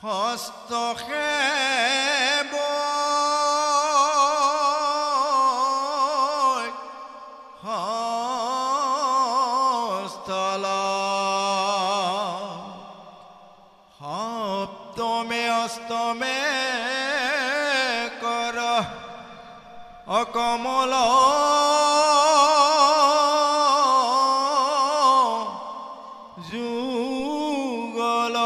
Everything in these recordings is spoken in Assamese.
হস্তক্ষেপ হস্তল সপ্তমে অষ্টমে কৰ অকমল যুগল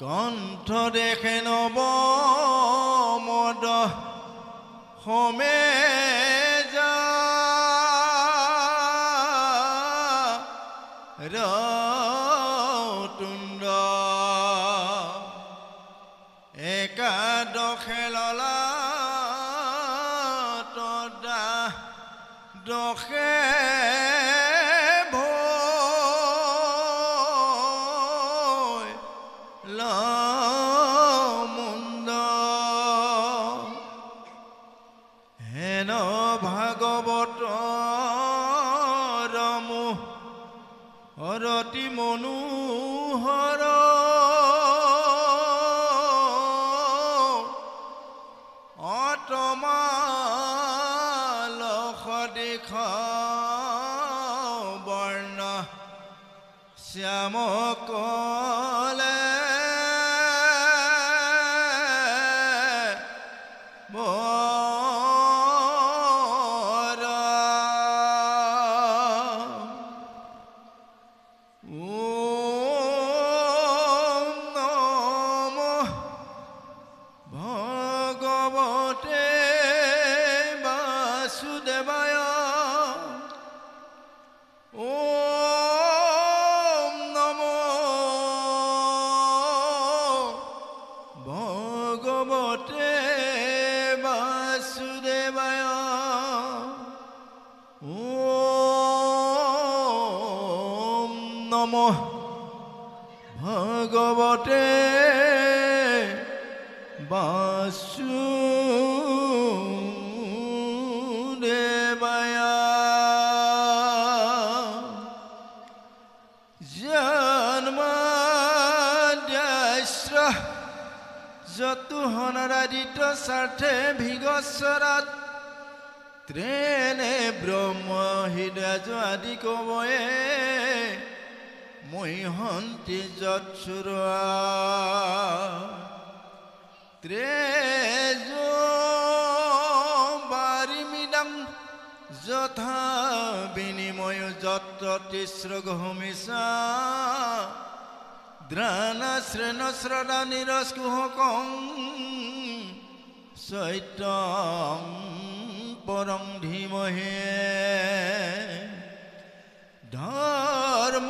কণ্ঠ দেখে নব মদ হোমে তুণ্ড একাদশে ললা তদা দশে মুণ্ড হেন ভাগৱত ৰমু হৰতি মনোহৰ অতমাল সদেশ বৰ্ণ শ্যাম কলে ভগৱতে বাসুদেবায় জন্মাদ্যাস্য যতু হনৰাদিত স্বাৰ্থে ভিগস্বৰাত ত্ৰেণে ব্ৰহ্ম হৃদয় আদি কবয়ে মহন্তি যৎসুৰা ত্ৰেজ বাৰিমিদং যথা বিনিময় যত্ৰ তিস্ৰ গহমিষা দ্ৰানা শ্ৰেণ শ্ৰদা নিৰস্কুহকং চৈত্যং পৰং ধীমহে ধৰ্ম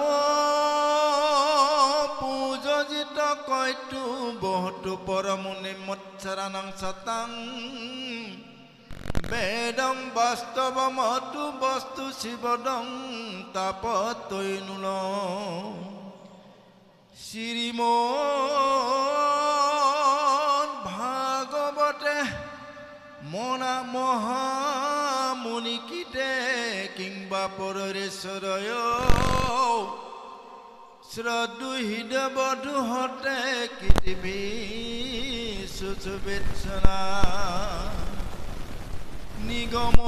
পূজিত কৈতু বহুতো পৰমুনি মৎসৰাণং সতাং বেদং বাস্তৱ মতু বস্তু শিৱদং তাপতৈনুল শ্ৰীমদ ভাগৱতে মনা মহামুনিকিতে কিংবা পৰেশ্বৰয় শ্ৰদ্ধু হৃদবধু হতে কৃতিভি সুচুবেৎসনা নিগম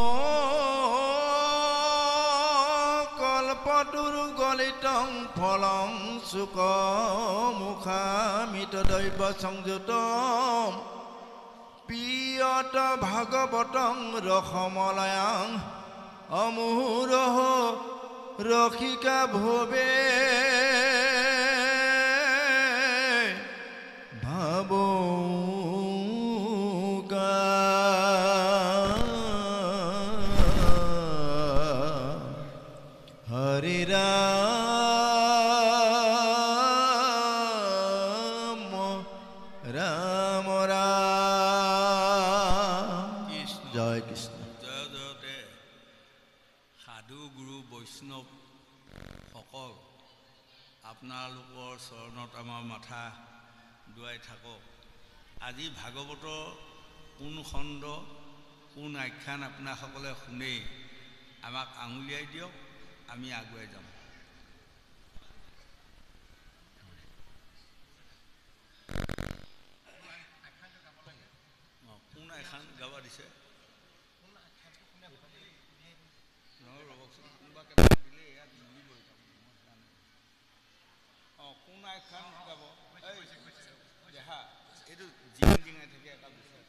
কল্পতৰু গলিতং ফলং সুক মুখামিত দৈৱ সংযুতম পিয়ত ভাগৱতং ৰসমলয়াং অমুৰহ ৰসিকা ভবে ভাবুকা হৰি ৰাম ৰাম ৰাম জয় কৃষ্ণ জয় জয়তে সাধু গুৰু বৈষ্ণৱ সকল আপোনালোকৰ চৰণত আমাৰ মাথা দুৱাই থাকক। আজি ভাগৱতৰ কোন খণ্ড কোন আখ্যান আপোনাসকলে শুনে আমাক আঙুলিয়াই দিয়ক, আমি আগুৱাই যাম। গাব দিছে নহয় ৰ'বকচোন কোনোবা কেইটামান দিলে ইয়াত নিদিবই মই জানো অঁ কোন আইখান গাব দেহা এইটো জিং জিঙাই থাকে এটা বিচাৰ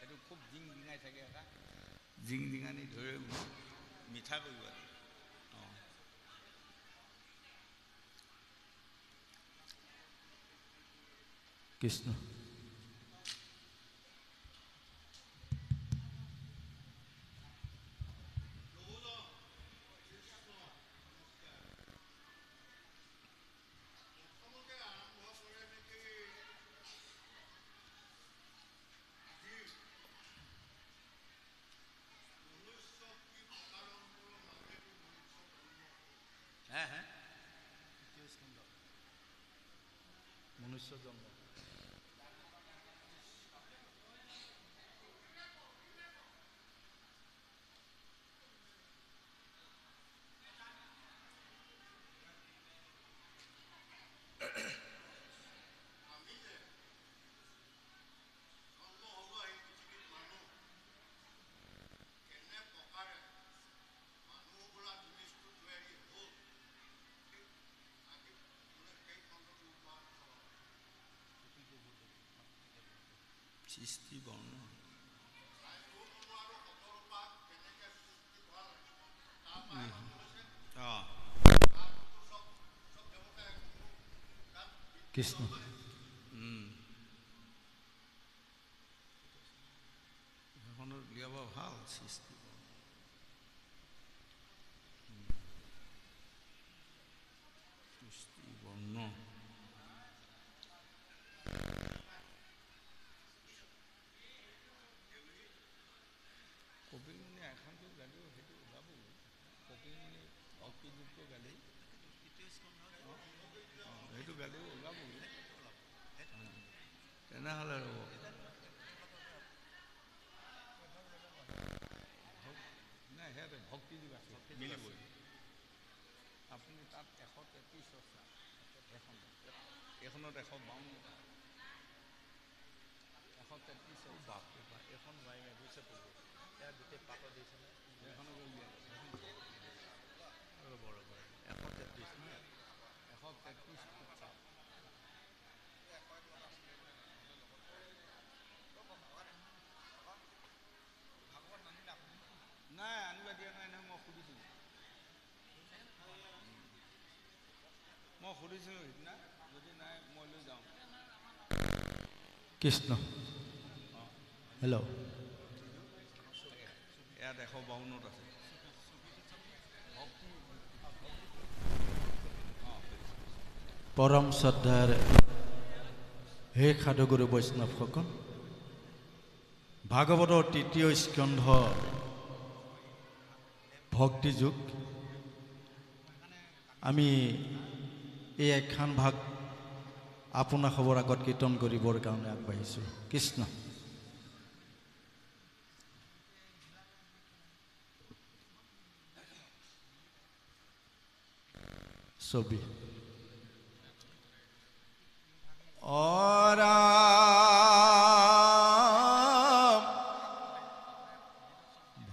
এইটো খুব জিং জিঙাই থাকে এটা জিং জিঙানি ধৰে মিঠা কৰিব অঁ কৃষ্ণ হ্যাঁ হ্যাঁ মনুষ্য জন্ম সৃষ্টি বৰ্ণ অঁ কৃষ্ণ সেইখনত উলিয়াব ভাল সৃষ্টি সৃষ্টি বৰ্ণ কপিলমুনি এখনটো গালিও সেইটো ওলাব কপিলমুনি ভক্তিযুক্ত গালি সেইটো গালিও ওলাব তেনেহ'লে ৰ'ব নাই সিহঁতে ভক্তিযোগ আছে মিলিবই আপুনি তাত 133 চৰ্চা এইখনত 152 133 বাপৰে বাপ এখন নোৱাৰিমে বুজিছে প্ৰভু ইয়াৰ গোটেই পাতৰ দিছেনে এইখনকে উলিয়াই ৰ'ব 133 নহয় 133 নাই আনিব দিয়া নাই নহয় মই সুধিছিলোঁ সিদিনা যদি নাই মই লৈ যাওঁ কৃষ্ণ হেল্ল' ইয়াত 152ত আছে পৰম শ্ৰদ্ধাৰ হে সাধুগুৰু বৈষ্ণৱসকল ভাগৱতৰ 3য় স্কন্ধ ভক্তিযোগ আমি এই একখান ভাগ আপোনাৰ খবৰ আগত কীৰ্তন কৰিবৰ কাৰণে আগবাঢ়িছোঁ কৃষ্ণ ছবি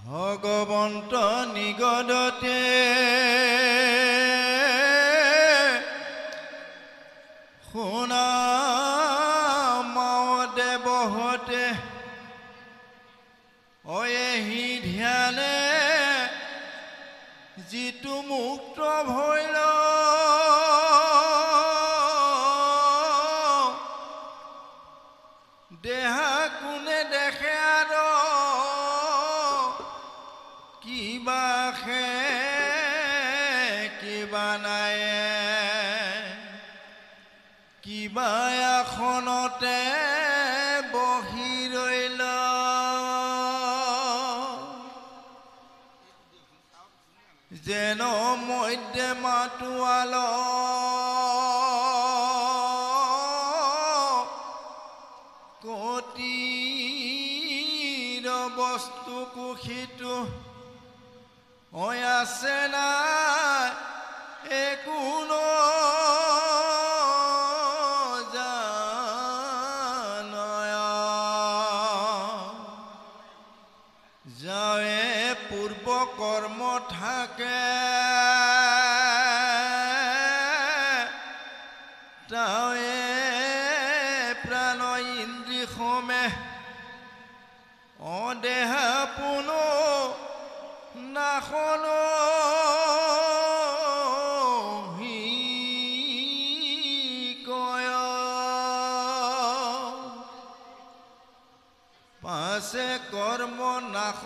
ভগৱন্ত নিগদতে শুনা দেৱহতে অয়েহি ধ্যানে যিটো মুক্ত ভৈল দেহা কোনে দেখে আৰু কিবা খে কিবা নাই কিবা আসনতে বহি ৰৈল যেন মধ্যে মাতোৱাল কটিৰ বস্তু কুশিটো হৈ আছে না একো কৰ্ম থাকে তাৱে প্ৰাণ ইন্দ্ৰিয় সমেহ অদেহা পুনো নাখনো পাছে কৰ্ম নাশ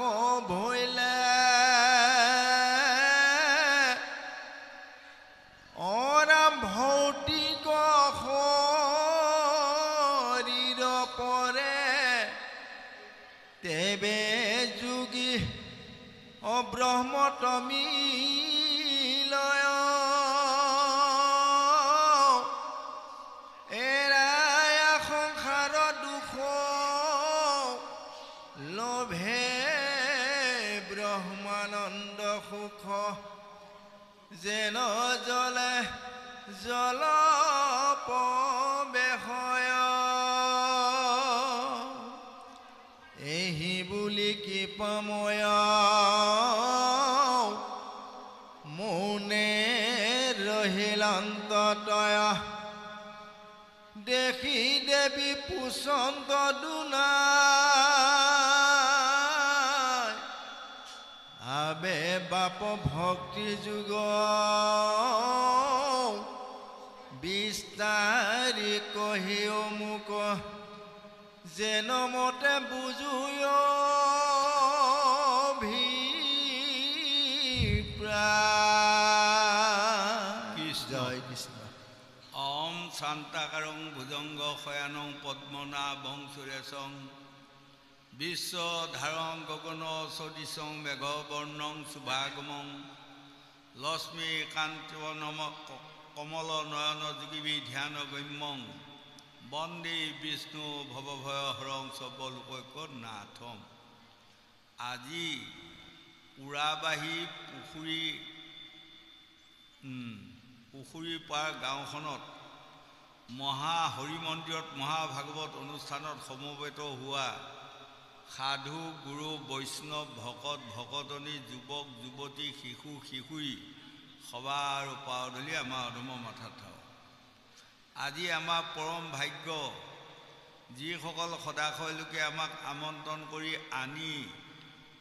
ভৈলে অৰাম ভৌতিক শৰীৰ পৰে তেবে যোগী অব্ৰহ্মতমী লয় এৰাই সংসাৰ দুখ লোভে ব্ৰহ্মানন্দ সুখ যেন জলে জল পবেশয় এহি বুলি কি পাময় মনে ৰহিলান্ততয় দেখি দেৱী পুচন্ত দুনা আবে বাপ ভক্তি যুগ বিস্তাৰি কহিও মোক যেন মতে বুজুয় জয় কৃষ্ণ ওম শান্তাকাৰং ভুজংগ শয়ানং পদ্মনাভং সুৰেশং বিশ্বধাৰং গগন সদৃশং মেঘবৰ্ণং শুভাগমং লক্ষ্মীকান্তনম কমল নয়ন যোগীবি ধ্যান গম্যং বন্দে বিষ্ণু ভৱভয় হৰং সৰ্বলোকৈকনাথম আজি উৰাবাহী পুখুৰী পাৰ গাঁওখনত মহা হৰি মন্দিৰত মহাভাগৱত অনুষ্ঠানত সমবেত হোৱা সাধু গুৰু বৈষ্ণৱ ভকত ভকতনী যুৱক যুৱতী শিশু শিশুৰী সবাৰ পাৱদলি আমাৰ অধমৰ মাথাত থাকক আজি আমাৰ পৰম ভাগ্য যিসকল সদাশয় লোকে আমাক আমন্ত্ৰণ কৰি আনি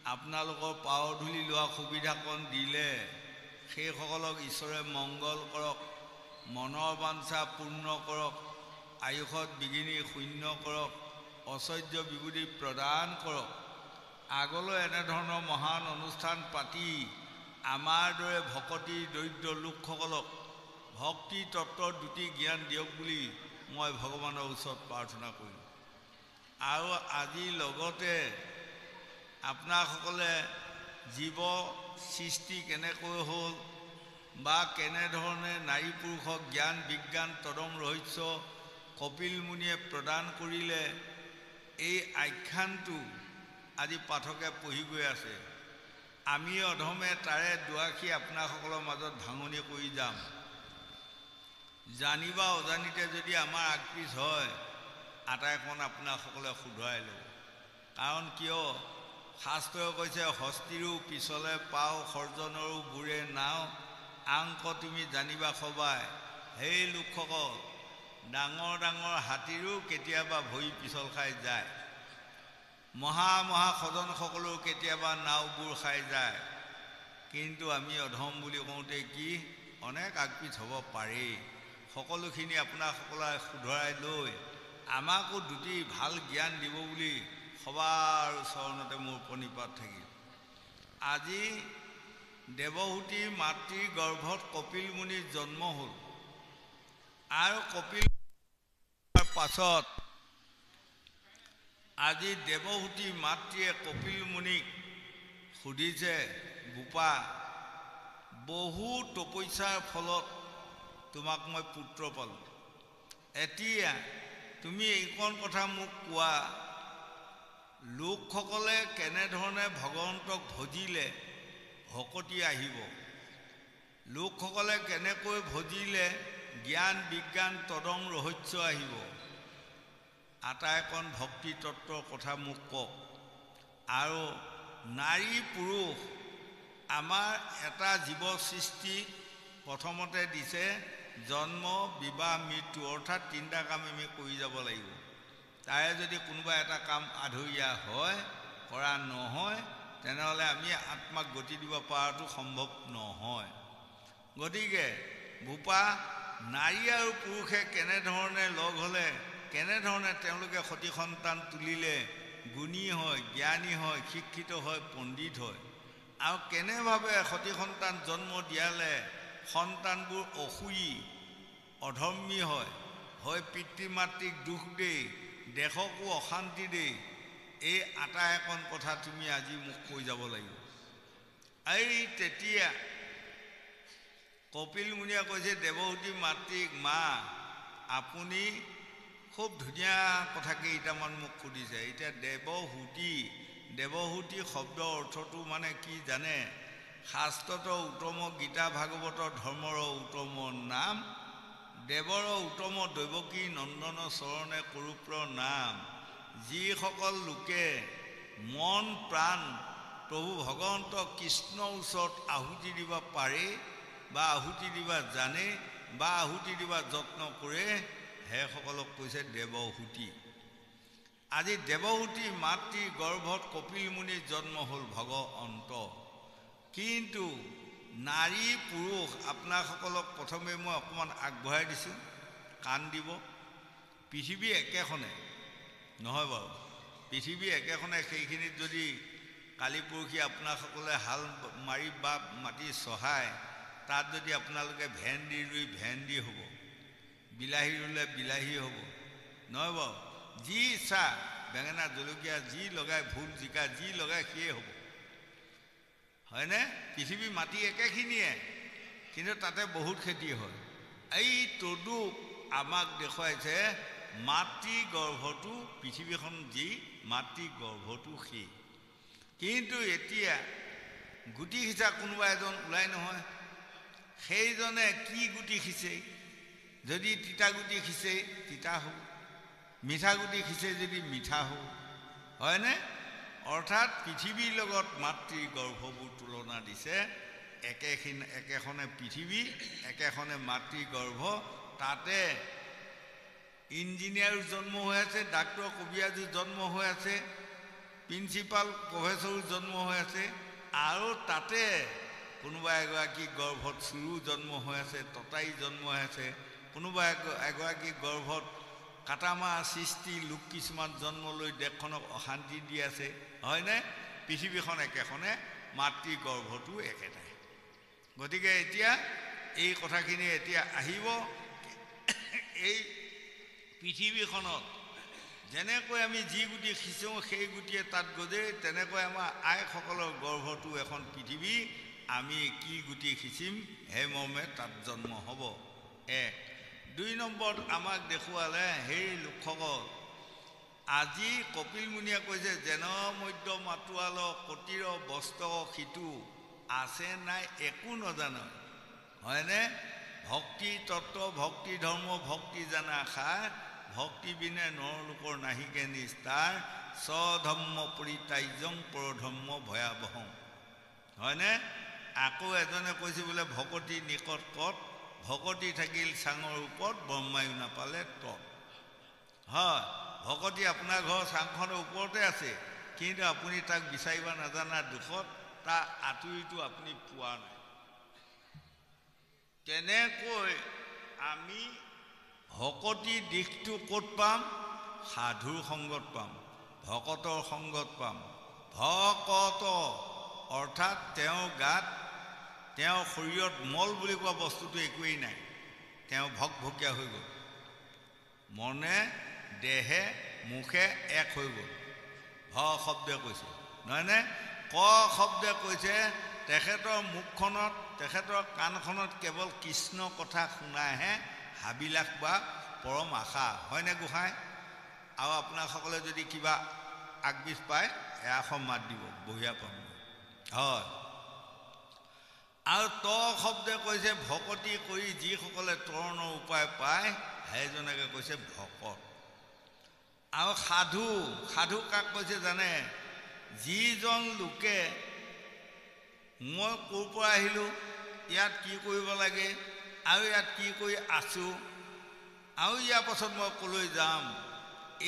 আপোনালোকৰ পাৱধূলি লোৱা সুবিধাকণ দিলে সেইসকলক ঈশ্বৰে মংগল কৰক মনৰ বাঞ্ছা পূৰ্ণ কৰক আয়ুষত বিঘিনি শূন্য কৰক ঐশ্বৰ্য বিবুধি প্ৰদান কৰক আগলৈ এনেধৰণৰ মহান অনুষ্ঠান পাতি আমাৰ দৰে ভকতি দৰিদ্ৰ লোকসকলক ভক্তি তত্ত্বৰ দুটি জ্ঞান দিয়ক বুলি মই ভগৱানৰ ওচৰত প্ৰাৰ্থনা কৰিলোঁ আৰু আজি লগতে আপোনাসকলে জীৱ সৃষ্টি কেনেকৈ হ'ল বা কেনেধৰণে নাৰী পুৰুষক জ্ঞান বিজ্ঞান তদং ৰহস্য কপিল মুনিয়ে প্ৰদান কৰিলে এই আখ্যানটো আজি পাঠকে পঢ়ি গৈ আছে আমি অধমে তাৰে দুআষি আপোনাসকলৰ মাজত ভাঙনি কৰি যাম জানিবা অজানিতে যদি আমাৰ আগপিছ হয় আটাইকণ আপোনাসকলে শুধৰাই ল'ব কাৰণ কিয় শাস্ত্ৰই কৈছে হস্তিৰো পিছলে পাও সৰ্জনৰো বুৰে নাও আংক তুমি জানিবা সবাই সেই লোকসকল ডাঙৰ ডাঙৰ হাতীৰো কেতিয়াবা ভৰি পিছল খাই যায় মহা মহা সজনসকলেও কেতিয়াবা নাওবোৰ খাই যায় কিন্তু আমি অধম বুলি কওঁতে কি অনেক আগপিছ হ'ব পাৰেই সকলোখিনি আপোনাসকলে শুধৰাই লৈ আমাকো দুটি ভাল জ্ঞান দিব বুলি সবাৰ চৰণতে মোৰ প্ৰণিপাত থাকিল আজি দেৱহূতি মাতৃৰ গৰ্ভত কপিল মুনিৰ জন্ম হ'ল আৰু কপিল পাছত আজি দেৱহূতি মাতৃয়ে কপিল মুনিক সুধিছে গোপা বহু তপস্যাৰ ফলত তোমাক মই পুত্ৰ পালোঁ এতিয়া তুমি এইকণ কথা মোক কোৱা লোকসকলে কেনেধৰণে ভগৱন্তক ভজিলে ভকতি আহিব লোকসকলে কেনেকৈ ভজিলে জ্ঞান বিজ্ঞান তদং ৰহস্য আহিব আটাইকণ ভক্তি তত্ত্বৰ কথা মোক কওক আৰু নাৰী পুৰুষ আমাৰ এটা জীৱ সৃষ্টি প্ৰথমতে দিছে জন্ম বিবাহ মৃত্যু অৰ্থাৎ তিনিটা কাম আমি কৰি যাব লাগিব তাৰে যদি কোনোবা এটা কাম আধৰুৱা হয় কৰা নহয় তেনেহ'লে আমি আত্মাক গতি দিব পৰাটো সম্ভৱ নহয় গতিকে ভূপা নাৰী আৰু পুৰুষে কেনেধৰণে লগ হ'লে কেনেধৰণে তেওঁলোকে সতি সন্তান তুলিলে গুণী হয় জ্ঞানী হয় শিক্ষিত হয় পণ্ডিত হয় আৰু কেনেভাৱে সতি সন্তান জন্ম দিয়ালে সন্তানবোৰ অসুৰী অধৰ্মী হয় পিতৃ মাতৃক দুখ দেই দেশকো অশান্তি দেই এই আটা এখন কথা তুমি আজি মোক কৈ যাব লাগিব এই তেতিয়া কপিল মুনিয়ে কৈছে দেৱহূতি মাতৃক মা আপুনি খুব ধুনীয়া কথা কেইটামান মোক সুধিছে এতিয়া দেৱহূতি শব্দৰ অৰ্থটো মানে কি জানে শাস্ত্ৰত উত্তম গীতা ভাগৱতৰ ধৰ্মৰ উত্তম নাম দেৱৰ উত্তম দৈৱকী নন্দন চৰণে কুৰুপ্ৰ নাম যিসকল লোকে মন প্ৰাণ প্ৰভু ভগৱন্ত কৃষ্ণৰ ওচৰত আহুতি দিব পাৰে বা আহুতি দিবা জানে বা আহুতি দিবা যত্ন কৰে সেইসকলক কৈছে দেৱহূতি আজি দেৱহূতি মাতৃ গৰ্ভত কপিল মুনিৰ জন্ম হ'ল ভগৱন্ত কিন্তু নাৰী পুৰুষ আপোনাসকলক প্ৰথমে মই অকণমান আগবঢ়াই দিছোঁ কাণ দিব পৃথিৱী একেখনে নহয় বাৰু পৃথিৱী একেখনে সেইখিনিত যদি কালি পৰহি আপোনাসকলে হাল মাৰি বা মাটি চহায় তাত যদি আপোনালোকে ভেন্দি ৰুই ভেন্দি হ'ব বিলাহী ৰুলে বিলাহী হ'ব নহয় বাৰু যি ইচ্ছা বেঙেনা জলকীয়া যি লগাই ভোল জিকা যি লগাই সেয়ে হ'ব হয়নে পৃথিৱী মাটি একেখিনিয়ে কিন্তু তাতে বহুত খেতি হয় এই তদু আমাক দেখুৱাইছে মাতৃ গৰ্ভটো পৃথিৱীখন যি মাতৃ গৰ্ভটো সেই কিন্তু এতিয়া গুটি সিঁচা কোনোবা এজন ওলাই নহয় সেইজনে কি গুটি সিঁচে যদি তিতা গুটি সিঁচে তিতা হ'ব মিঠা গুটি সিঁচে যদি মিঠা হ'ব হয়নে অৰ্থাৎ পৃথিৱীৰ লগত মাতৃ গৰ্ভবোৰ তুলনা দিছে একেখনে পৃথিৱী একেখনে মাতৃ গৰ্ভ তাতে ইঞ্জিনিয়াৰ জন্ম হৈ আছে ডাক্তৰ কবিৰাজো জন্ম হৈ আছে প্ৰিন্সিপাল প্ৰফেচৰো জন্ম হৈ আছে আৰু তাতে কোনোবা এগৰাকী গৰ্ভত চুৰু জন্ম হৈ আছে ততাই জন্ম হৈ আছে কোনোবা এগৰাকী গৰ্ভত কাটামা সৃষ্টি লোক কিছুমান জন্ম লৈ দেশখনক অশান্তি দি আছে হয়নে পৃথিৱীখন একেখনে মাতৃ গৰ্ভটো একেটাই গতিকে এতিয়া এই কথাখিনি এতিয়া আহিব এই পৃথিৱীখনত যেনেকৈ আমি যি গুটি সিঁচোঁ সেই গুটিয়ে তাত গজে তেনেকৈ আমাৰ আইসকলৰ গৰ্ভটো এখন পৃথিৱী আমি কি গুটি সিঁচিম সেই মৰ্মে তাত জন্ম হ'ব এক দুই নম্বৰত আমাক দেখুৱালে সেই লোকসকল আজি কপিল মুনিয়ে কৈছে যেন মধ্য মাতোৱাল কটিৰ বস্ত্ৰ সিটো আছে নাই একো নাজানো হয়নে ভক্তি তত্ত্ব ভক্তি ধৰ্ম ভক্তি জানা খাৰ ভক্তি বিনে নৰলোকৰ নাহিকে নিস্তাৰ স্বধৰ্ম পৰিত্যাজ্যং পৰধৰ্ম ভয়াৱহং হয়নে আকৌ এজনে কৈছে বোলে ভকতি নিকট কত ভকতি থাকিল চাঙৰ ওপৰত ব্ৰহ্মায়ো নাপালে তত হয় ভকতি আপোনাৰ ঘৰৰ চাংখনৰ ওপৰতে আছে কিন্তু আপুনি তাক বিচাৰিব নাজানা দুখত তাৰ আঁতৰিটো আপুনি পোৱা নাই তেনেকৈ আমি ভকতি দিশটো ক'ত পাম সাধুৰ সংগত পাম ভকতৰ সংগত পাম ভকত অৰ্থাৎ তেওঁৰ গাত তেওঁৰ শৰীৰত মল বুলি কোৱা বস্তুটো একোৱেই নাই তেওঁ ভকভকীয়া হৈ গ'ল মনে দেহে মুখে এক হৈ গ'ল ভ শব্দে কৈছে নহয়নে ক শব্দে কৈছে তেখেতৰ মুখখনত তেখেতৰ কাণখনত কেৱল কৃষ্ণ কথা শুনাহে হাবিলাস বা পৰম আশা হয়নে গোসাঁই আৰু আপোনাসকলে যদি কিবা আগবিচ পায় এশ মাত দিব বঢ়িয়া পাম হয় আৰু ত শব্দে কৈছে ভকতি কৰি যিসকলে তৰণৰ উপায় পায় সেইজনকে কৈছে ভকত আৰু সাধু কাক কৈছে জানে যিজন লোকে মই ক'ৰ পৰা আহিলোঁ, ইয়াত কি কৰিব লাগে আৰু ইয়াত কি কৰি আছোঁ, আৰু ইয়াৰ পাছত মই ক'লৈ যাম,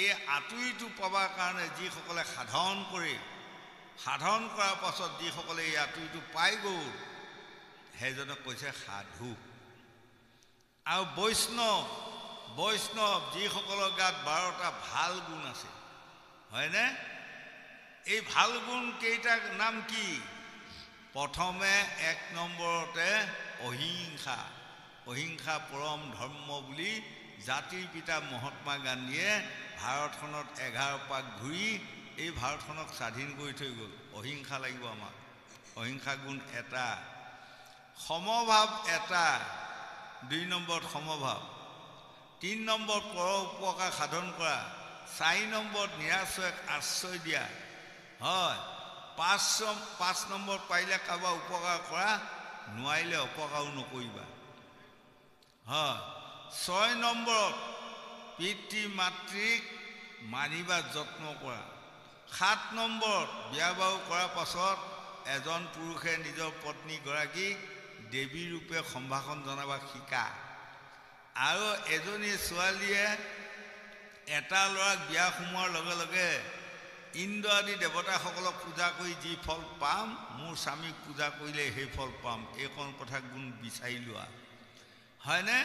এই আঁতৰিটো পাবৰ কাৰণে যিসকলে সাধন কৰে, সাধন কৰাৰ পাছত যিসকলে এই আঁতৰিটো পাই গ'ল, সেইজনক কৈছে সাধু। আৰু বৈষ্ণৱ যিসকলৰ গাত 12টা ভাল গুণ আছে, হয়নে? এই ভাল গুণ কেইটাৰ নাম কি? প্ৰথমে 1 নম্বৰতে অহিংসা। অহিংসা পৰম ধৰ্ম বুলি জাতিৰ পিতা মহাত্মা গান্ধীয়ে ভাৰতখনত 11 পাক ঘূৰি এই ভাৰতখনক স্বাধীন কৰি থৈ গ'ল। অহিংসা লাগিব আমাক। অহিংসা গুণ এটা। সমভাৱ এটা, 2 নম্বৰত সমভাৱ, 3 নম্বৰত পৰ উপকাৰ সাধন কৰা, 4 নম্বৰত নিৰাশ্ৰয়ক আশ্ৰয় দিয়া, হয়। 5 নম্বৰত পাৰিলে কাৰোবাৰ উপকাৰ কৰা, নোৱাৰিলে অপকাৰো নকৰিবা, হয়। 6 নম্বৰত পিতৃ মাতৃক মানিবা যত্ন কৰা। 7 নম্বৰত বিয়া বাৰু কৰাৰ পাছত এজন পুৰুষে নিজৰ পত্নীগৰাকীক দেৱী ৰূপে সম্ভাষণ জনাব শিকা। আৰু এজনী ছোৱালীয়ে এটা ল'ৰাক বিয়া সোমোৱাৰ লগে লগে ইন্দ্ৰ আদি দেৱতাসকলক পূজা কৰি যি ফল পাম, মোৰ স্বামীক পূজা কৰিলে সেই ফল পাম, এইকণ কথা গুণ বিচাৰি লোৱা, হয়নে?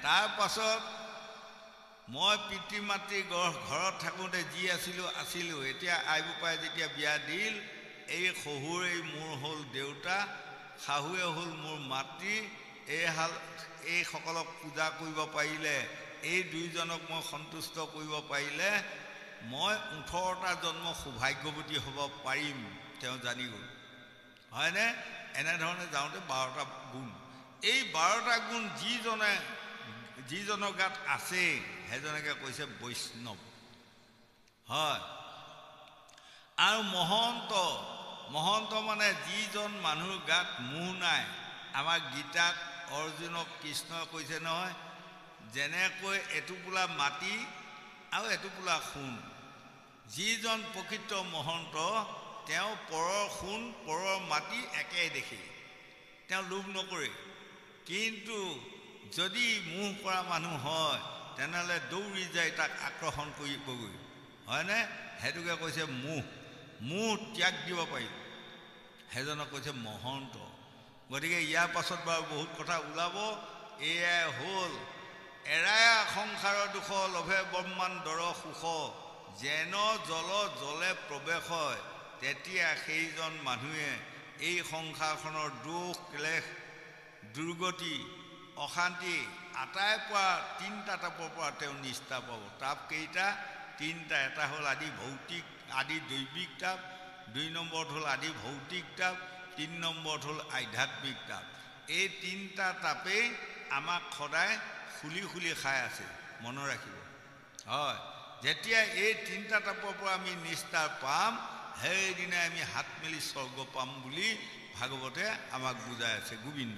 তাৰ পাছত মই পিতৃ মাতৃ ঘৰত থাকোঁতে যি আছিলোঁ, এতিয়া আই বোপাই যেতিয়া বিয়া দিল, এই শহুৰেই মোৰ হ'ল দেউতা, শাহুৱে হ'ল মোৰ মাতৃ, এইসকলক পূজা কৰিব পাৰিলে, এই দুইজনক মই সন্তুষ্ট কৰিব পাৰিলে মই 18টা জন্ম সৌভাগ্যৱতী হ'ব পাৰিম, তেওঁ জানি গ'ল, হয়নে? এনেধৰণে যাওঁতে 12টা গুণ। এই 12টা গুণ যিজনৰ গাত আছে সেইজনকে কৈছে বৈষ্ণৱ, হয়। আৰু মহন্ত মানে যিজন মানুহৰ গাত মোহ নাই। আমাৰ গীতাত অৰ্জুনক কৃষ্ণই কৈছে নহয়, যেনেকৈ এটোপোলা মাটি আৰু এটোপোলা সোণ, যিজন প্ৰকৃত মহন্ত তেওঁ পৰৰ সোণ পৰৰ মাটি একেই দেখে, তেওঁ লোভ নকৰে। কিন্তু যদি মোহ কৰা মানুহ হয় তেনেহ'লে দৌৰি যায় তাক আক্ৰমণ কৰিবগৈ, হয়নে? সেইটোকে কৈছে মোহ ত্যাগ দিব পাৰি, সেইজনক কৈছে মহন্ত। গতিকে ইয়াৰ পাছত বাৰু বহুত কথা ওলাব। এয়াই হ'ল এৰায়া সংসাৰৰ দুখ, লভে ব্ৰহ্মাণ দৰ সুখ, যেন জলে প্ৰৱেশ হয়, তেতিয়া সেইজন মানুহে এই সংসাৰখনৰ দুখ ক্লেশ দুৰ্গতি অশান্তি আটাইৰ পৰা 3টা তাপৰ পৰা তেওঁ নিষ্ঠা পাব। তাপ কেইটা? 3টা। এটা হ'ল আদি দৈবিক তাপ, 2 নম্বৰত হ'ল আদি ভৌতিক তাপ, 3 নম্বৰত হ'ল আধ্যাত্মিক তাপ। এই 3টা তাপেই আমাক সদায় খুলি খাই আছে, মনত ৰাখিব, হয়। যেতিয়া এই 3টা তাপৰ পৰা আমি নিষ্ঠা পাম, সেইদিনাই আমি হাত মেলি স্বৰ্গ পাম বুলি ভাগৱতে আমাক বুজাই আছে। গোবিন্দ।